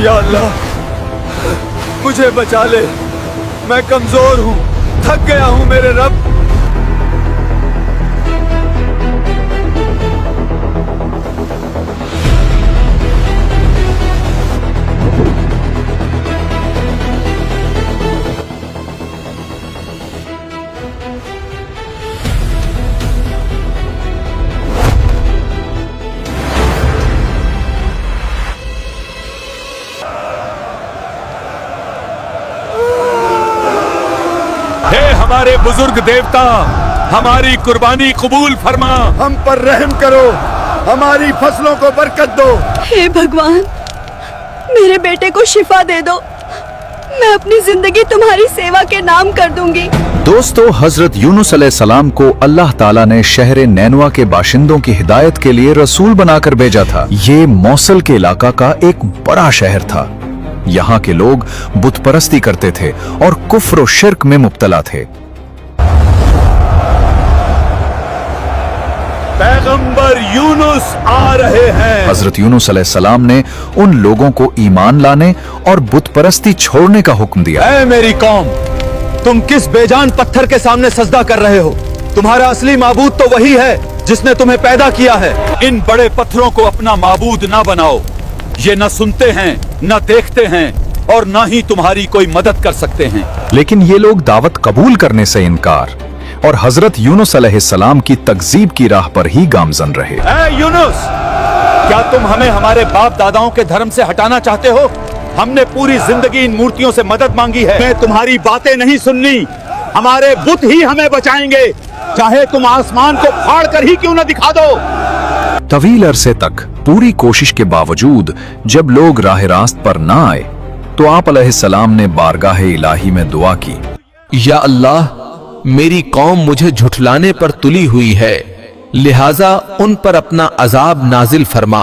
या अल्लाह मुझे बचा ले, मैं कमजोर हूँ, थक गया हूँ मेरे रब। हमारे बुजुर्ग देवता, हमारी कुर्बानी कबूल फरमा, हम पर रहम करो, हमारी फसलों को बरकत दो। हे भगवान, मेरे बेटे को शिफा दे दो, मैं अपनी जिंदगी तुम्हारी सेवा के नाम कर दूंगी। दोस्तों, हजरत यूनुस अलैहिस्सलाम को अल्लाह ताला ने शहर नैनवा के बाशिंदों की हिदायत के लिए रसूल बनाकर भेजा था। ये मौसल के इलाका का एक बड़ा शहर था। यहाँ के लोग बुत परस्ती करते थे और कुफ्र और शिर्क में मुब्तला थे। पैगंबर यूनुस आ रहे हैं। हजरत यूनुस अलैहिस्सलाम ने उन लोगों को ईमान लाने और बुत परस्ती छोड़ने का हुक्म दिया। ऐ मेरी कौम, तुम किस बेजान पत्थर के सामने सजदा कर रहे हो? तुम्हारा असली माबूद तो वही है जिसने तुम्हें पैदा किया है। इन बड़े पत्थरों को अपना माबूद ना बनाओ, ये न सुनते हैं, न देखते हैं और न ही तुम्हारी कोई मदद कर सकते हैं। लेकिन ये लोग दावत कबूल करने से इनकार और हजरत यूनुस अलैहिस्सलाम की तकजीब की राह पर ही गामजन रहे। ऐ यूनुस, क्या तुम हमें हमारे बाप दादाओं के धर्म से हटाना चाहते हो? हमने पूरी जिंदगी इन मूर्तियों से मदद मांगी है। मैं तुम्हारी बातें नहीं सुननी, हमारे बुत ही हमें बचाएंगे, चाहे तुम आसमान को फाड़ कर ही क्यों न दिखा दो। तवील अरसे तक पूरी कोशिश के बावजूद जब लोग राह रास्त पर न आए तो आप अलैहिस्सलाम ने बारगाह इलाही में दुआ की, या अल्लाह, मेरी कौम मुझे झुठलाने पर तुली हुई है, लिहाजा उन पर अपना अजाब नाजिल फरमा।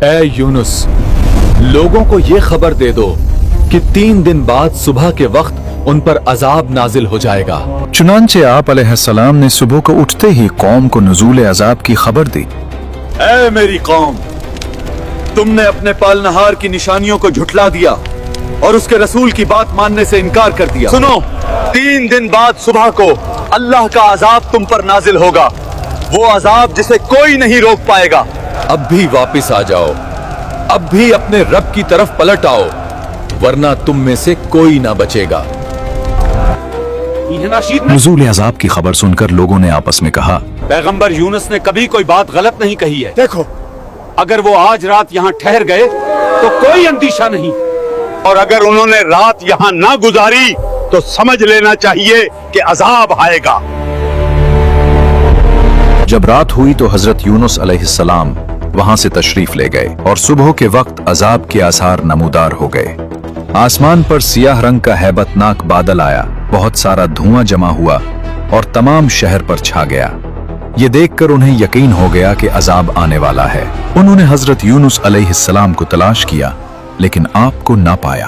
ऐ यूनुस, लोगों को ये खबर दे दो कि 3 दिन बाद सुबह के वक्त उन पर अजाब नाजिल हो जाएगा। चुनांचे आप अलैहिस्सलाम ने सुबह को उठते ही कौम को नुज़ूल अजाब की खबर दी। ऐ मेरी कौम, तुमने अपने पालनहार की निशानियों को झुठला दिया और उसके रसूल की बात मानने से इनकार कर दिया। सुनो, 3 दिन बाद सुबह को अल्लाह का अजाब तुम पर नाजिल होगा, वो अजाब जिसे कोई नहीं रोक पाएगा। अब भी वापिस आ जाओ, अब भी अपने रब की तरफ पलट आओ, वरना तुम में से कोई ना बचेगा। नुज़ूल अजाब की खबर सुनकर लोगों ने आपस में कहा, पैगंबर यूनुस ने कभी कोई बात गलत नहीं कही है। देखो, अगर वो आज रात यहाँ ठहर गए तो कोई अंदेशा नहीं, और अगर उन्होंने रात यहाँ ना गुजारी तो समझ लेना चाहिए कि अजाब आएगा। जब रात हुई तो हजरत यूनुस अलैहिस्सलाम वहां से तशरीफ ले गए और सुबह के वक्त अजाब के आसार नमूदार हो गए। आसमान पर सियाह रंग का हैबतनाक बादल आया, बहुत सारा धुआं जमा हुआ और तमाम शहर पर छा गया। ये देखकर उन्हें यकीन हो गया कि अजाब आने वाला है। उन्होंने हजरत यूनुस अलैहिस्सलाम को तलाश किया लेकिन आपको ना पाया।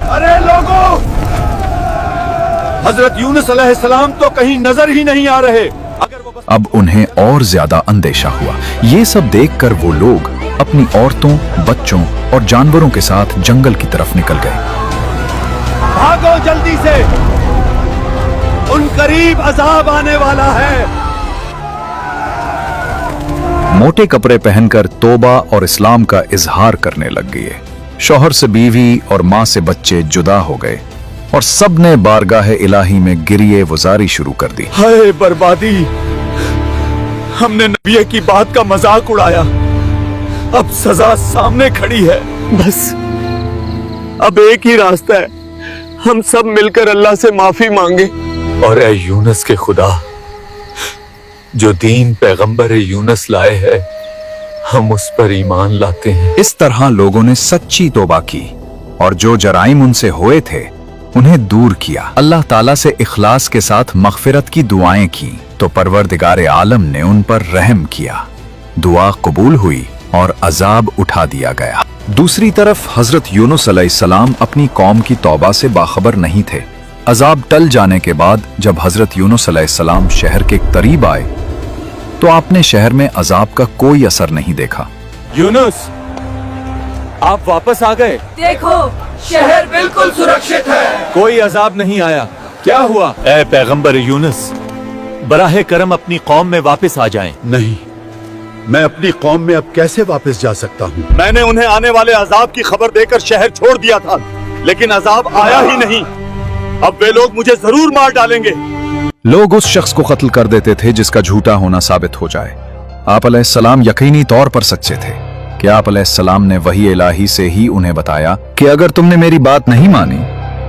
अरे लोगों, हजरत यूनुस अलैहिस्सलाम तो कहीं नजर ही नहीं आ रहे। अब उन्हें और ज्यादा अंदेशा हुआ। ये सब देखकर वो लोग अपनी औरतों, बच्चों और जानवरों के साथ जंगल की तरफ निकल गए। भागो जल्दी से, उन करीब अजाब आने वाला है। मोटे कपड़े पहनकर तौबा और इस्लाम का इजहार करने लग गए। शौहर से बीवी और माँ से बच्चे जुदा हो गए और सब ने बारगाह इलाही में गिरिए वजारी शुरू कर दी। हाय बर्बादी, हमने नबी की बात का मजाक उड़ाया, अब सजा सामने खड़ी है। बस अब एक ही रास्ता है, हम सब मिलकर अल्लाह से माफी मांगे। और ऐ यूनुस के खुदा, जो दीन पैगंबर यूनुस लाए है, हम उस पर ईमान लाते हैं। इस तरह लोगों ने सच्ची तौबा की और जो जराइम उनसे हुए थे उन्हें दूर किया। अल्लाह ताला से इखलास के साथ मगफिरत की दुआएं की तो परवरदिगार आलम ने उन पर रहम किया। दुआ कबूल हुई और अजाब उठा दिया गया। दूसरी तरफ हजरत यूनुस अलैहिस्सलाम अपनी कौम की तौबा से बाखबर नहीं थे। अजाब टल जाने के बाद जब हजरत यूनुस अलैहिस्सलाम शहर के करीब आए तो आपने शहर में अजाब का कोई असर नहीं देखा। यूनुस, आप वापस आ गए? देखो, शहर बिल्कुल सुरक्षित है। कोई अजाब नहीं आया। क्या हुआ? ए पैगंबर यूनुस, बराहे करम अपनी कौम में वापस आ जाएं। नहीं, मैं अपनी कौम में अब कैसे वापस जा सकता हूँ? मैंने उन्हें आने वाले अजाब की खबर देकर शहर छोड़ दिया था, लेकिन अजाब आया ही नहीं। अब वे लोग मुझे जरूर मार डालेंगे। लोग उस शख्स को कत्ल कर देते थे जिसका झूठा होना साबित हो जाए। आप अलैहिस्सलाम यकीनी तौर पर सच्चे थे कि आप अलैहिस्सलाम ने वही इलाही से ही उन्हें बताया कि अगर तुमने मेरी बात नहीं मानी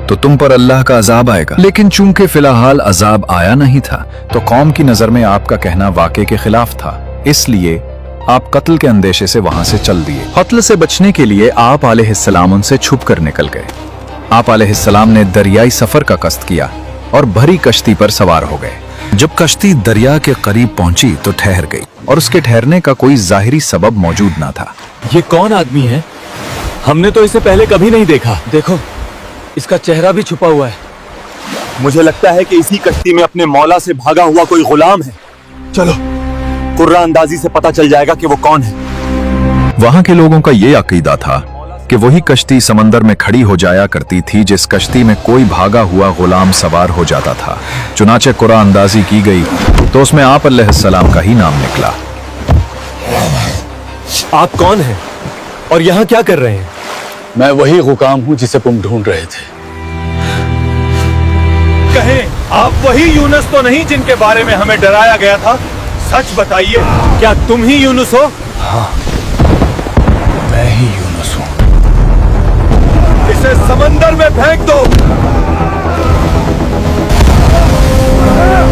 तो तुम पर अल्लाह का अजाब आएगा। लेकिन चूंकि फिलहाल अजाब आया नहीं था तो कौम की नजर में आपका कहना वाक़े के खिलाफ था, इसलिए आप कत्ल के अंदेशे से वहां से चल दिए। कत्ल से बचने के लिए आप अलैहिस्सलाम उनसे छुप कर निकल गए। आप अलैहिस्सलाम ने दरियाई सफर का कस्त किया और भरी कश्ती पर सवार हो गए। जब कश्ती दरिया के करीब पहुंची तो ठहर गई और उसके ठहरने का कोई जाहिरी सबब मौजूद ना था। ये कौन आदमी है? हमने तो इसे पहले कभी नहीं देखा। देखो, इसका चेहरा भी छुपा हुआ है। मुझे लगता है कि इसी कश्ती में अपने मौला से भागा हुआ कोई गुलाम है। चलो, कुर्रा अंदाजी से पता चल जाएगा कि वो कौन है। वहां के लोगों का ये अकीदा था कि वही कश्ती समंदर में खड़ी हो जाया करती थी जिस कश्ती में कोई भागा हुआ गुलाम सवार हो जाता था। चुनाचे कुर्रा अंदाजी की गई तो उसमें आप अलैहिस्सलाम का ही नाम निकला। आप कौन हैं और यहाँ क्या कर रहे हैं? मैं वही गुलाम हूँ जिसे तुम ढूंढ रहे थे। कहें, आप वही यूनुस तो नहीं जिनके बारे में हमें डराया गया था? सच बताइए, क्या तुम ही यूनुस हो? मैं ही यूनुस हूँ। इसे समंदर में फेंक दो।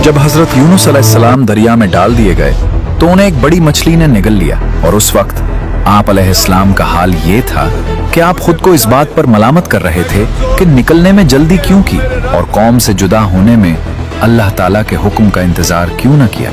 जब हजरत यूनुस अलैहिस्सलाम दरिया में डाल दिए गए तो उन्हें एक बड़ी मछली ने निगल लिया और उस वक्त आप अलैहिस्सलाम का हाल ये था कि आप खुद को इस बात पर मलामत कर रहे थे कि निकलने में जल्दी क्यों की और कौम से जुदा होने में अल्लाह ताला के हुक्म का इंतजार क्यों न किया।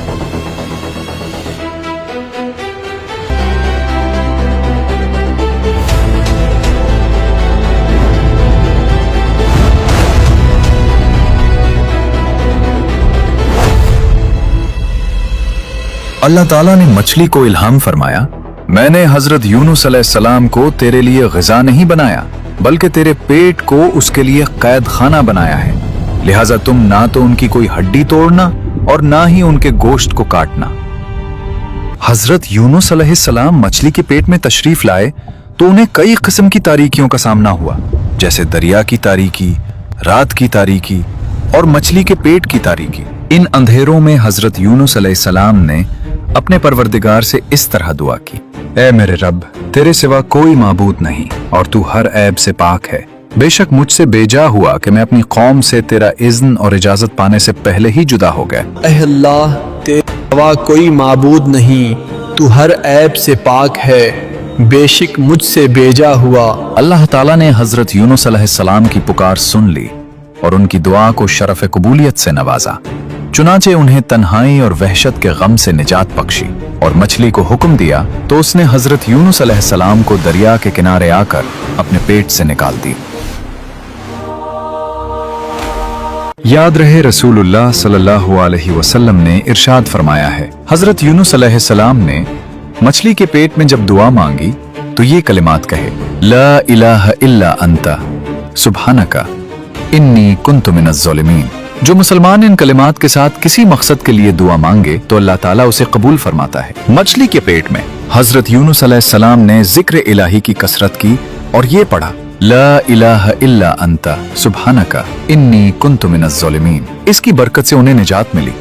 अल्लाह ताला ने मछली को इल्हाम फरमाया, मैंने हजरत यूनुस अलैहिस्सलाम को तेरे लिए ग़िज़ा नहीं बनाया बल्कि तेरे पेट को उसके लिए कैद खाना बनाया है, लिहाजा तुम ना तो उनकी कोई हड्डी तोड़ना और ना ही उनके गोश्त को काटना। हजरत यूनुस अलैहिस्सलाम मछली के पेट में तशरीफ लाए तो उन्हें कई किस्म की तारीकियों का सामना हुआ, जैसे दरिया की तारीकी, रात की तारीकी और मछली के पेट की तारीकी। इन अंधेरों में हजरत यूनुस अलैहिस्सलाम ने अपने परवरदिगार से इस तरह दुआ की, ऐ मेरे रब, तेरे सिवा कोई माबूद नहीं और तू हर ऐब से पाक है। बेशक मुझसे बेजा हुआ कि मैं अपनी कौम से तेरा इज़्न और इजाजत पाने से पहले ही जुदा हो गया। ऐ अल्लाह, तेरे सिवा कोई माबूद नहीं, तू हर ऐब से पाक है, बेशक मुझसे बेजा हुआ। अल्लाह ताला ने हजरत यूनुस अलैहिस्सलाम की पुकार सुन ली और उनकी दुआ को शरफ कबूलियत से नवाजा। चुनाचे उन्हें तन्हाई और वहशत के गम से निजात बख्शी और मछली को हुक्म दिया तो उसने हजरत यूनुस अलैहिस्सलाम को दरिया के किनारे आकर अपने पेट से निकाल दी। याद रहे, रसूलुल्लाह सल्लल्लाहु अलैहि वसल्लम ने इरशाद फरमाया है, हजरत यूनुस अलैहिस्सलाम ने मछली के पेट में जब दुआ मांगी तो ये कलिमात कहे, ला इलाहा इल्ला अंता सुब्हानका इन्नी कुन्तु मिनज़ ज़ालिमीन। जो मुसलमान इन कलिमात के साथ किसी मकसद के लिए दुआ मांगे तो अल्लाह ताला उसे कबूल फरमाता है। मछली के पेट में हजरत यूनुस अलैहिस्सलाम ने जिक्र इलाही की कसरत की और ये पढ़ा, ला इलाहा इल्ला अंता सुब्हानका इन्नी कुन्तु मिनज़ ज़ालिमीन। इसकी बरकत से उन्हें निजात मिली।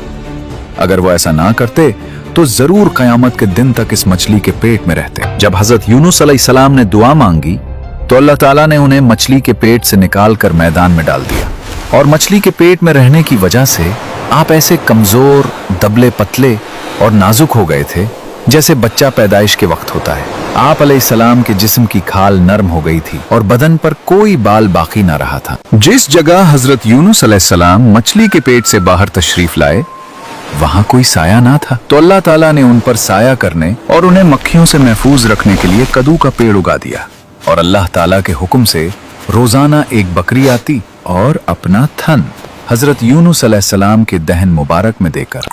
अगर वो ऐसा ना करते तो जरूर कयामत के दिन तक इस मछली के पेट में रहते। जब हजरत यूनुस अलैहिस्सलाम ने दुआ मांगी तो अल्लाह ताला ने उन्हें मछली के पेट से निकाल कर मैदान में डाल दिया और मछली के पेट में रहने की वजह से आप ऐसे कमजोर, दबले पतले और नाजुक हो गए थे जैसे बच्चा पैदाइश के वक्त होता है। आप अलैहिस्सलाम के जिस्म की खाल नरम हो गई थी और बदन पर कोई बाल बाकी ना रहा था। जिस जगह हजरत यूनुस अलैहिस्सलाम मछली के पेट से बाहर तशरीफ लाए वहां कोई साया ना था, तो अल्लाह ताला ने उन पर साया करने और उन्हें मक्खियों से महफूज रखने के लिए कद्दू का पेड़ उगा दिया और अल्लाह ताला के हुक्म से रोजाना एक बकरी आती और अपना थन हजरत यूनुस अलैहिस्सलाम के दहन मुबारक में देकर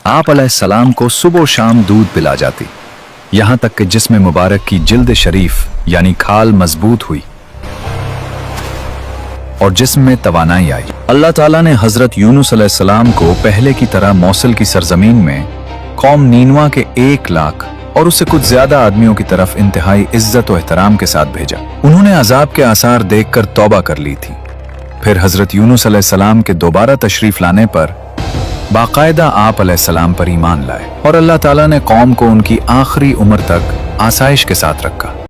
आप अलैहिस्सलाम को सुबह शाम दूध पिला जाती। यहाँ तक कि जिस्म मुबारक की जिल्द शरीफ यानी खाल मजबूत हुई और जिस्म में तवानाई आई। अल्लाह ताला ने हजरत यूनुस अलैहिस्सलाम को पहले की तरह मौसल की सरजमीन में कौम नीनवा के 1 लाख और उससे कुछ ज्यादा आदमियों की तरफ इंतहाई इज्जत और एहतराम के साथ भेजा। उन्होंने अजाब के आसार देखकर तौबा कर ली थी। फिर हजरत यूनुस अलैहिस्सलाम के दोबारा तशरीफ लाने पर बाकायदा आप अलैहिस्सलाम पर ईमान लाए और अल्लाह ताला ने कौम को उनकी आखिरी उम्र तक आसाइश के साथ रखा।